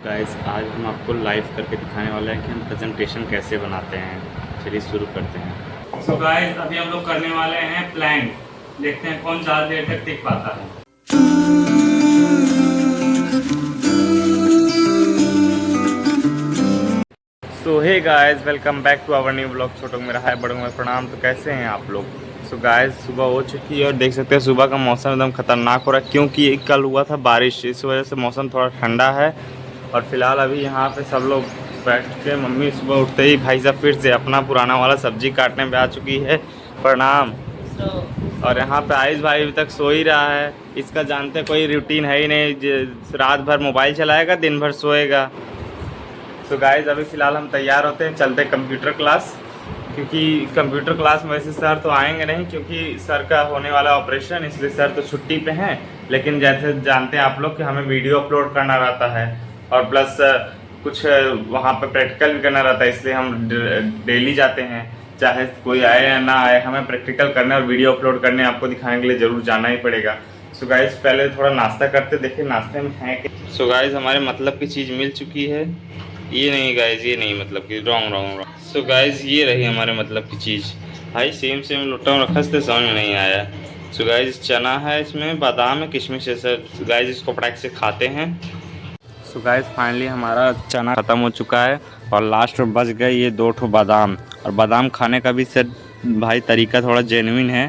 Guys आज हम आपको लाइव करके दिखाने वाले हैं कि हम प्रेजेंटेशन कैसे बनाते हैं। चलिए शुरू करते हैं। सो गाइस अभी हम लोग करने वाले हैं प्लैंक। देखते हैं कौन ज़्यादा देर तक टिक पाता है। So hey guys, welcome back to our new blog. छोटों में रहा है, बड़ों में प्रणाम। तो कैसे हैं आप लोग? सो गाइस सुबह हो चुकी है और देख सकते हैं सुबह का मौसम एकदम खतरनाक हो रहा है क्योंकि कल हुआ था बारिश, इस वजह से मौसम थोड़ा ठंडा है। और फिलहाल अभी यहाँ पे सब लोग बैठ के, मम्मी सुबह उठते ही भाई साहब फिर से अपना पुराना वाला सब्जी काटने पे आ चुकी है। प्रणाम। और यहाँ पे आयुष भाई अभी तक सो ही रहा है। इसका जानते कोई रूटीन है ही नहीं, रात भर मोबाइल चलाएगा, दिन भर सोएगा। तो गाइस अभी फ़िलहाल हम तैयार होते हैं, चलते हैं कंप्यूटर क्लास। क्योंकि कंप्यूटर क्लास में वैसे सर तो आएंगे नहीं क्योंकि सर का होने वाला ऑपरेशन, इसलिए सर तो छुट्टी पे हैं। लेकिन जैसे जानते हैं आप लोग कि हमें वीडियो अपलोड करना रहता है और प्लस कुछ वहाँ पे प्रैक्टिकल भी करना रहता है, इसलिए हम डेली जाते हैं। चाहे कोई आए या ना आए, हमें प्रैक्टिकल करने और वीडियो अपलोड करने आपको दिखाने के लिए ज़रूर जाना ही पड़ेगा। सो गाइस पहले थोड़ा नाश्ता करते, देखिए नाश्ते में है कि। सो गाइस हमारे मतलब की चीज़ मिल चुकी है। ये नहीं गाइस, ये नहीं मतलब कि रॉन्ग। सो गाइस ये रही हमारे मतलब की चीज़। भाई सेम लुट्टा रखा से समझ में नहीं आया। सो गाइस चना है, इसमें बादाम है, किशमिश है। सर गाइस इसको पटाख से खाते हैं। सो गाइस फाइनली हमारा चना ख़त्म हो चुका है और लास्ट में बच गए ये 2 ठो बादाम। और बादाम खाने का भी सर भाई तरीका थोड़ा जेन्युइन है।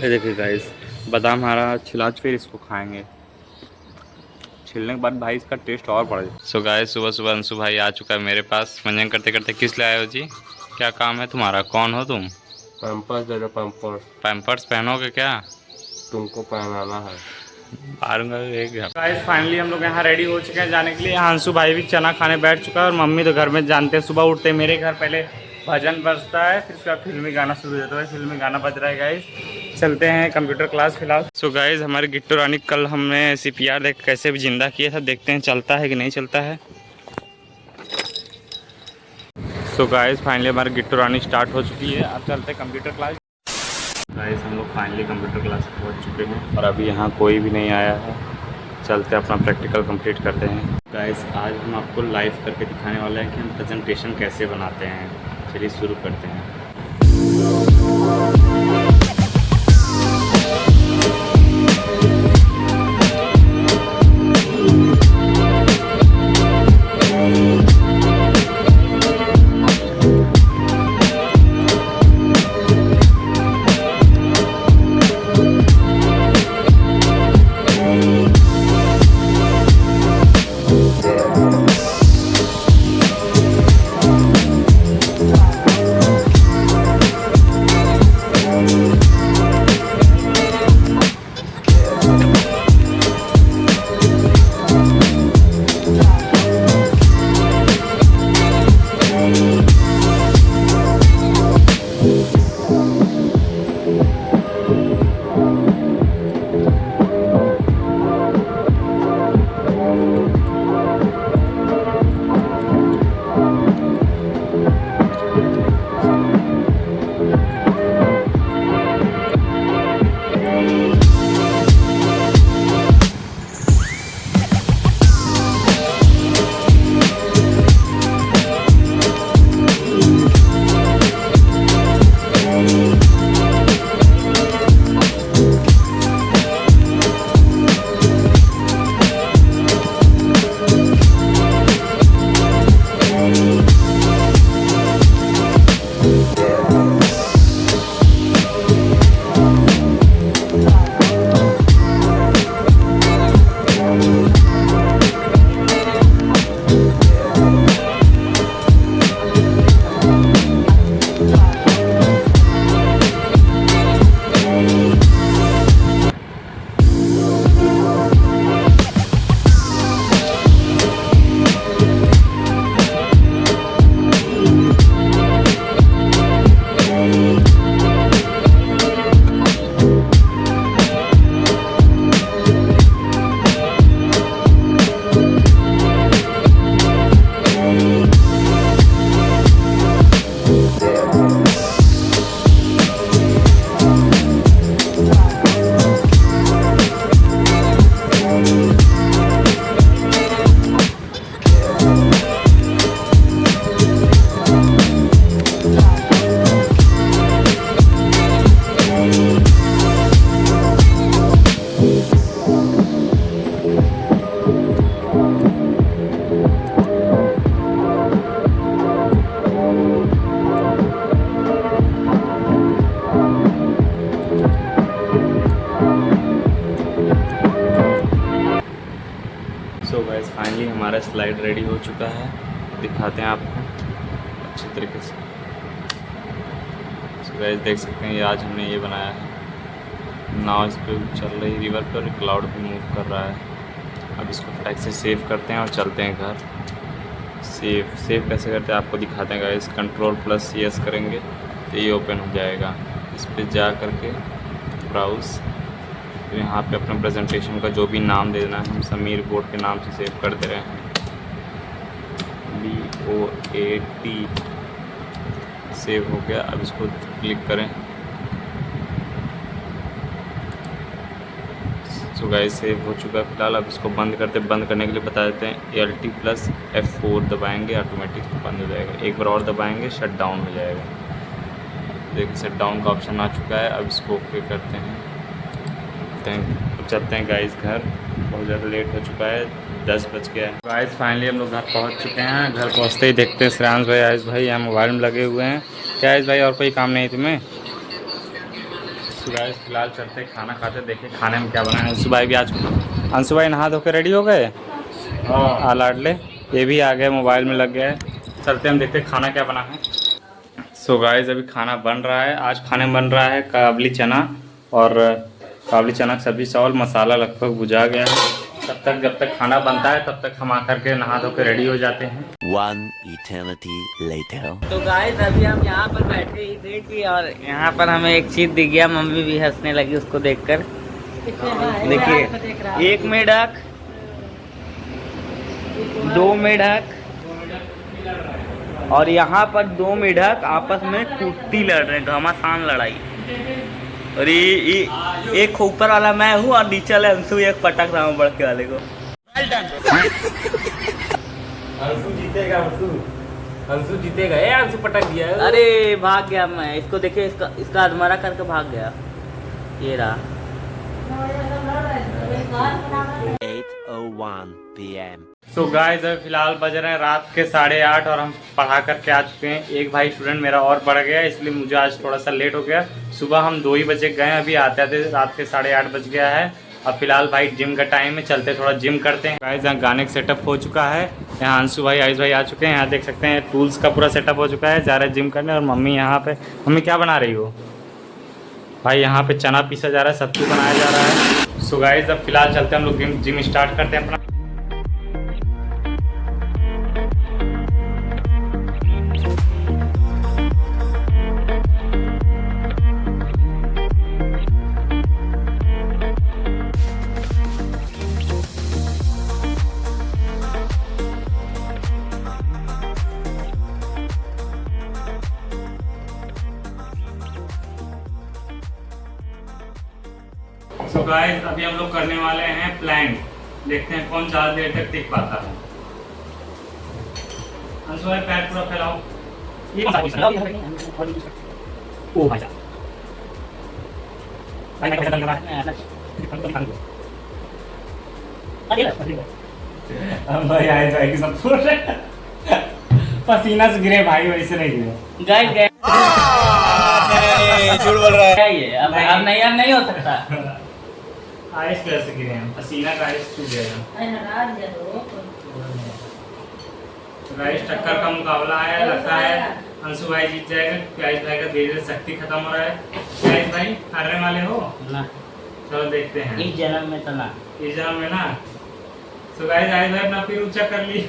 ये देखिए गाइस बादाम हमारा छिला, फिर इसको खाएंगे। छिलने के बाद भाई इसका टेस्ट और बढ़ जाए। सो गाइस सुबह अंशु भाई आ चुका है मेरे पास। मंजन करते करते किस ले आए हो जी? क्या काम है तुम्हारा? कौन हो तुम? पैम्पर्स दे दो, पैम्पर्स। पैम्पर्स पहनोगे क्या? तुमको पहनाना है। गाइस फाइनली हम लोग यहाँ रेडी हो चुके हैं जाने के लिए। यहाँ अंशु भाई भी चना खाने बैठ चुका है और मम्मी तो घर में जानते हैं सुबह उठते मेरे घर पहले भजन बजता है, फिर उसका फिल्मी गाना शुरू हो जाता है। फिल्मी गाना बज रहा है गाइस। चलते हैं कंप्यूटर क्लास फिलहाल। सो गाइस हमारे गिट्टू रानी कल हमने CPR देख कैसे भी जिंदा किया था, देखते हैं चलता है कि नहीं चलता है। सो गाइस फाइनली हमारी गिट्टू रानी स्टार्ट हो चुकी है। अब चलते हैं कंप्यूटर क्लास। गाइस हम लोग फाइनली कंप्यूटर क्लास पहुंच चुके हैं और अभी यहाँ कोई भी नहीं आया है। चलते अपना प्रैक्टिकल कंप्लीट करते हैं। गाइस आज हम आपको लाइव करके दिखाने वाले हैं कि हम प्रेजेंटेशन कैसे बनाते हैं। चलिए शुरू करते हैं। सो गाइस फाइनली हमारा स्लाइड रेडी हो चुका है, दिखाते हैं आपको अच्छे तरीके से। सो गाइस देख सकते हैं ये आज हमने ये बनाया है नाव, इस पर चल रही रिवर पर, क्लाउड भी मूव कर रहा है। अब इसको फटाक से सेव करते हैं और चलते हैं घर। सेव कैसे करते हैं आपको दिखाते हैं गाइस। Ctrl+S करेंगे तो ये ओपन हो जाएगा। इस पर जा करके ब्राउज़, तो यहाँ पे अपने प्रेजेंटेशन का जो भी नाम दे देना है, हम समीर बोर्ड के नाम से सेव कर दे रहे हैं, BOAT। सेव हो गया। अब इसको क्लिक करें। सो गाइस सेव हो चुका है फिलहाल। अब इसको बंद करते, बंद करने के लिए बता देते हैं Alt+F4 दबाएंगे, ऑटोमेटिक बंद हो जाएगा। एक बार और दबाएंगे, शट डाउन हो जाएगा। देखिए शट डाउन का ऑप्शन आ चुका है। अब इसको ओके करते हैं, अब चलते हैं गाइस घर। बहुत ज़्यादा लेट हो चुका है, 10 बज गया है। गाइस फाइनली हम लोग घर पहुंच चुके हैं। घर पहुंचते ही देखते हैं श्रेयांश भाई, आयुष भाई यहाँ मोबाइल में लगे हुए हैं। क्या आयुष भाई और कोई काम नहीं तुम्हें? गाइस फिलहाल चलते खाना खाते, देखिए खाने में क्या बना है। अंशु भाई भी आज, अंशु भाई नहा धो के रेडी हो गए। हाँ लाडले ये भी आ गए, मोबाइल में लग गया है। चलते हम देखते खाना क्या बना है। सो गाइस अभी खाना बन रहा है। आज खाने में बन रहा है काबली चना, और काबली चना की सब्जी, चावल, मसाला लगभग बुझा गया है। तब तक जब तक खाना बनता है तब तक हम आकर के नहा धो के रेडी हो जाते हैं। One eternity later. तो गाइस अभी हम यहाँ पर बैठे ही थे कि, और यहाँ पर हमें एक चीज दिख गया, मम्मी भी हंसने लगी उसको देखकर। देखिए 1 मेढक, 2 मेढक, और यहाँ पर 2 मेढक आपस में कुश्ती लड़ रहे हैं, घमासान लड़ाई। और ये एक ऊपर वाला मैं हूँ और नीचे वाले अंशु एक पटक रहा हूँ बड़के वाले को। अंशु जीतेगा, अंशु जीतेगा। ए अंशु पटक दिया है। अरे भाग गया मैं, इसको देखिए, इसका अधमरा करके भाग गया। ये रहा। 8:01 p.m. सो गाइस अभी फिलहाल बज रहे हैं रात के 8:30 और हम पढ़ा करके आ चुके हैं। एक भाई स्टूडेंट मेरा और बढ़ गया, इसलिए मुझे आज थोड़ा सा लेट हो गया। सुबह हम 2 ही बजे गए, अभी आते आते रात के 8:30 बज गया है। अब फिलहाल भाई जिम का टाइम है, चलते थोड़ा जिम करते हैं। गाइस यहाँ गाने का सेटअप हो चुका है। यहाँ अंशु भाई, आयुष भाई आ चुके हैं। यहाँ देख सकते हैं टूल्स का पूरा सेटअप हो चुका है। जा रहे हैं जिम करने। और मम्मी यहाँ पे, मम्मी क्या बना रही हो? भाई यहाँ पे चना पीसा जा रहा है, सत्तू बनाया जा रहा है। सो गाइस अब फिलहाल चलते हैं हम लोग जिम स्टार्ट करते हैं अपना। सो गाइस अभी हम लोग करने वाले हैं प्लैंक। देखते हैं कौन ज़्यादा देर तक टिक पाता है। अंशु भाई पैर पूरा फैलाओ। ये ओ भाई साहब, भाई कैसा लग रहा है? भाई आए जाए कि सब पसीना से गिरे भाई, वैसे नहीं गिरे। गाइस गए झूठ बोल रहा है। ये अब नहीं हो सकता। आइस कैसे गिरे हैं? पसीना का आइस टूट गया। गाइस टक्कर का मुकाबला है, लगता है अंशु भाई जीत जाएगा। आयुष भाई का धीरे धीरे शक्ति खत्म हो रहा है। आयुष भाई हारने वाले हो ना? चलो देखते हैं। इस जन्म में तो ना। इस जन्म में ना। सो गाइस आयुष भाई अपना फिर ऊंचा कर ली।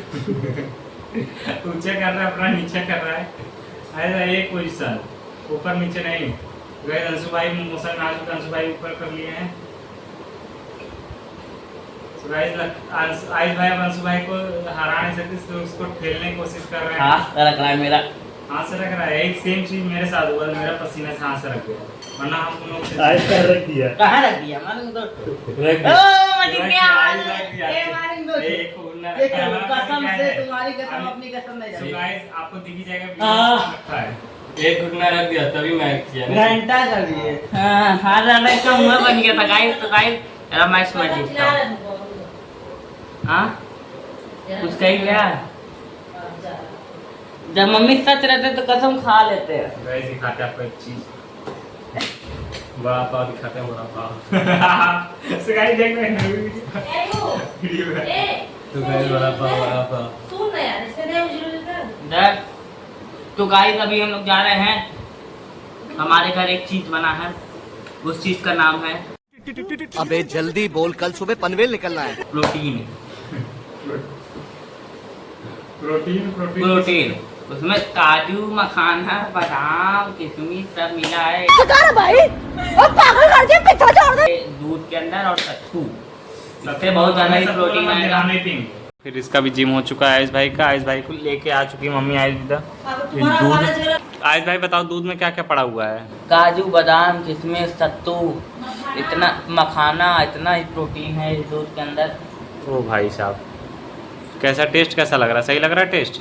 ऊंचा कर रहा है, अपना नीचा कर रहा है। आयुष भाई एक पोजीशन, ऊपर नीचे नहीं। गाइस अंशु भाई मोशन में आ चुके, अंशु भाई ऊपर कर लिए हैं। आयुष भाई अब अंशु भाई को हरा नहीं सकते, तो उसको ठेलने की कोशिश कर रहे हैं। हाथ रख रहा है मेरा। हाथ से रख रहा है। एक सेम चीज मेरे साथ हुआ, मेरा पसीना से हाथ से रख गया, वरना हम लोग रख दिया। कहाँ रख दिया? मालूम तो रख कसम से, तुम्हारी कसम अपनी कसम नहीं जाती। आपको दिखी जाएगा। एक घुटना रख दिया तभी मैं किया। घंटा कर दिए। हाथ रखने का मुंह बन गया था गाइस। तो गाइस रमेश मैं जीतता हूँ। हाँ कुछ कही गया? जब मम्मी सच रहते तो कसम खा लेते हैं। गाइस दिखाते हैं आपको एक चीज, बड़ा पाव दिखाते हैं, बड़ा पाव। सो गाइस देख रहे हैं वीडियो में, तो गाइस बड़ा पाव डर। तो गाइस अभी हम लोग जा रहे हैं, हमारे घर एक चीज बना है, उस चीज का नाम है अबे जल्दी बोल, कल सुबह पनवेल निकलना है। प्रोटीन। प्रोटीन। उसमें काजू, मखाना, बादाम, किशमिश सब मिला है दूध के अंदर और सत्तू। इससे बहुत ज्यादा ही प्रोटीन आएगा। फिर इसका भी जिम हो चुका है आयुष भाई का। आयुष भाई को लेके आ चुकी है मम्मी आयुष दूध। आयुष भाई बताओ दूध में क्या क्या पड़ा हुआ है? काजू, बादाम, किशमिश, सत्तू, इतना मखाना, इतना ही प्रोटीन है इस दूध के अंदर। ओ भाई साहब, कैसा टेस्ट कैसा लग रहा है? सही लग रहा है टेस्ट?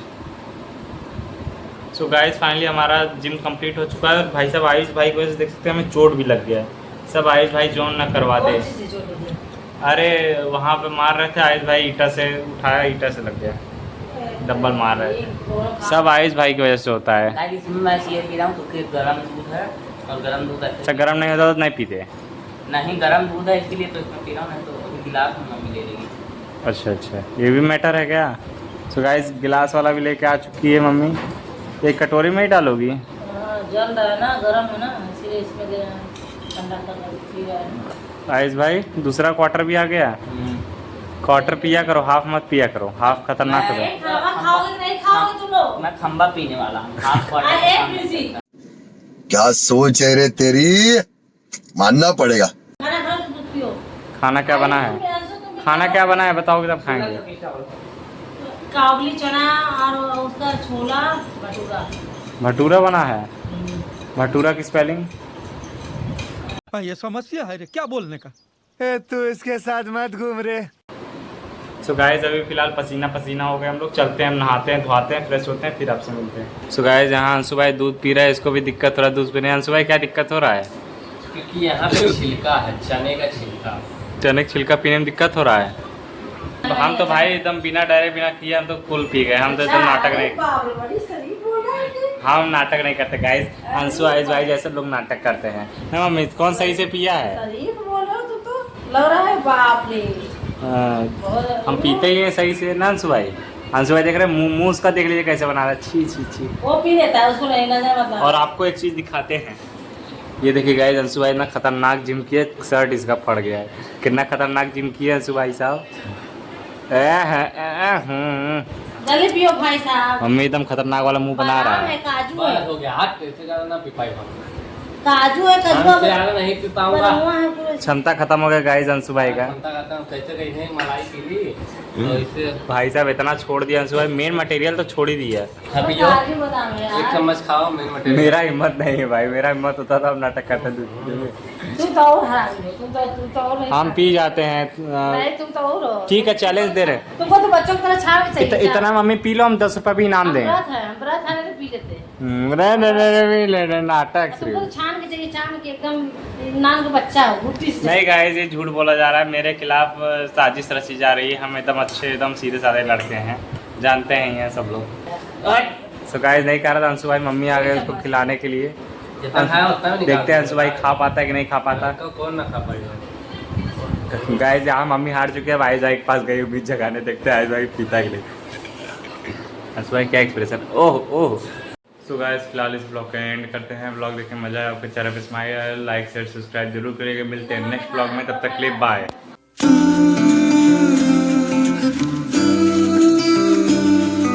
सो गाइस फाइनली हमारा जिम कंप्लीट हो चुका है। और भाई साहब आयुष भाई को देख सकते हैं हमें चोट भी लग गया है। सब आयुष भाई जोन ना करवा दे। अरे वहाँ पे मार रहे थे आयुष भाई, ईटा से उठाया, ईटा से लग गया, डब्बल मार रहे थे। सब आयुष भाई की वजह से होता है। इसमें मैं ये पी रहा हूँ क्योंकि गर्म दूध है, और गर्म दूध अच्छा गर्म नहीं होता तो नहीं पीते? नहीं, गर्म दूध है इसलिए तो इसमें पी रहा हूँ, नहीं तो अभी गिलास में मम्मी ले लेगी। अच्छा अच्छा, ये भी मैटर है क्या? सो गाइस गिलास वाला भी लेके आ चुकी है मम्मी। एक कटोरी में ही डालोगी? जल रहा है ना, गर्म है ना, इसलिए इसमें ठंडा कर पी रहा है। आयुष भाई दूसरा क्वार्टर भी आ गया। क्वार्टर पिया करो, हाफ मत पिया करो, हाफ खतरनाक है। खाओगे नहीं खाओगे तुम लोग? मैं खंबा पीने वाला हूँ, हाफ क्वार्टर। क्या सोच है रे तेरी, मानना पड़ेगा। खाना खाओ तो दूध पियो। खाना क्या बना है? खाना क्या बना है बताओगे तब खाएंगे। काबुली चना और उसका छोला भटूरा। भटूरा बना है? भटूरा की स्पेलिंग? ये समस्या है रे, क्या बोलने का? तू इसके साथ मत घूम रे। सो गाइस अभी फिलहाल पसीना पसीना हो गए हम लोग, चलते हैं, नहाते हैं, धोआते हैं, फ्रेश होते हैं, फिर आपसे मिलते हैं। सो गाइस यहाँ अंशु भाई दूध पी रहा है, इसको भी दिक्कत हो रहा है दूध पीने। अंशु भाई क्या दिक्कत हो रहा है? क्योंकि यहाँ पे छिलका है, चने का छिलका। चने का छिलका पीने में दिक्कत हो रहा है? तो हम तो भाई एकदम बिना डरे बिना किए हम तो फुल पी गए। हम तो एकदम नाटक नहीं, हम नाटक नहीं करते गाइस। अंशु आयुष भाई जैसे लोग नाटक करते हैं ना। मम्मी कौन सही से पिया है? शरीफ बोल रहे हो तुम तो, लग रहा है बाप रे। हम पीते ही हैं सही से ना अंशु भाई। अंशु भाई देख रहे हैं मुंह उसका, देख लीजिए कैसे बना रहा है, छी छी छी। वो पी लेता है, उसको नहीं नजर मतलब। और आपको एक चीज़ दिखाते हैं, ये देखिए गाइस अंशु भाई इतना खतरनाक जिम किया, शर्ट इसका फट गया है। कितना खतरनाक जिम किया अंशु भाई साहब। जल्दी पियो भाई साहब। मम्मी एकदम खतरनाक वाला मुंह बना रहा बादाम है। काजू है, हो गया, हाथ से ज्यादा ना पी पाएगा। काजू है, कद्दू ज्यादा नहीं पी पाऊंगा। है पूरे। क्षमता खत्म हो गया गाइस अंशु भाई का। कैसे कैसे मलाई पी ली तो इससे भाई साहब इतना छोड़ दिया अंशु भाई, मेन मटेरियल तो छोड़ ही दिया। अभी जो काजू बादाम है एक यार। चम्मच खाओ, मेन मटेरियल। मेरा हिम्मत नहीं है भाई, मेरा हिम्मत होता था अब नाटक करते दूध। तू तो और हरामी हो, तुम तो और नहीं हम खाते। पी जाते हैं। नहीं तुम तो और हो। ठीक है चैलेंज दे रहे। तुमको तो बच्चों की तरह छाव चाहिए। इतना मम्मी पी लो, हम 10 रुपये भी इनाम दें। व्रत है, व्रत है तो पी लेते हैं। नाटक तुमको तो छान के चाहिए, छान के एकदम नान का बच्चा हो, गुट्टी से। नहीं गाइस ये झूठ बोला जा रहा है, मेरे खिलाफ साजिश रची जा रही है। हम एकदम अच्छे एकदम सीधे साधे लड़के हैं, जानते हैं ये सब लोग। सो गाइस नहीं कह रहा था अंशु भाई, मम्मी आ गए उसको खिलाने के लिए। जितना खाया उतना भी देखते हैं अंशु भाई खा पाता है कि नहीं खा पाता। तो कौन ना खा पाएगा। गाइस यहाँ मम्मी हार चुके हैं, आयुष भाई के पास गई बीच जगाने, देखते हैं आयुष भाई पीता है कि नहीं। अंशु भाई क्या एक्सप्रेशन, ओह ओह। सो गाइस फिलहाल इस ब्लॉग का एंड करते हैं। ब्लॉग देख के मजा आया, आपके चैनल पे स्माइल, लाइक शेयर सब्सक्राइब जरूर करिएगा। मिलते हैं नेक्स्ट ब्लॉग में, तब तक के लिए बाय।